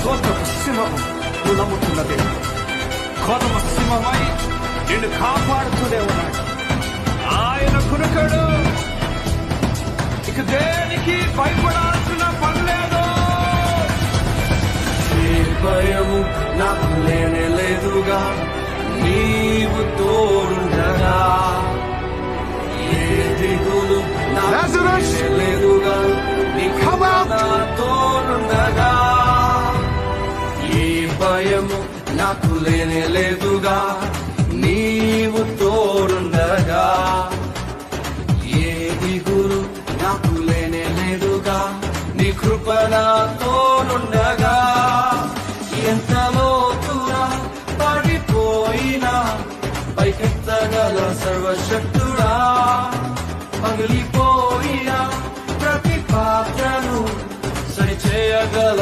స్తోత్రపు సింహము నువ్వు నమ్ముతున్నదే కొదమ సింహమై నిన్ను కాపాడుతూనే ఉన్నాడు. ఆయన కునుకడు, ఇక దేనికి భయపడాల్సిన పనిలేదు. ఏ భయము నాకు లేనే లేదుగా, నీవు తోడుండగా. ఏ దిగులు నాకు లేనే లేదుగా, నీ కృప తోడుండగా. ఏ భయము నాకు లేనే లేదుగా, నీవు తోడుండగా. ఏ దిగులు నాకు లేనే లేదుగా, నీ కృప తోడుండగా. ఎంత లోతుగా పడిపోయినా పైకెత్తగల సర్వశక్తుడా, పగిలిపోయిన ప్రతి పాత్రను సరిచేయగల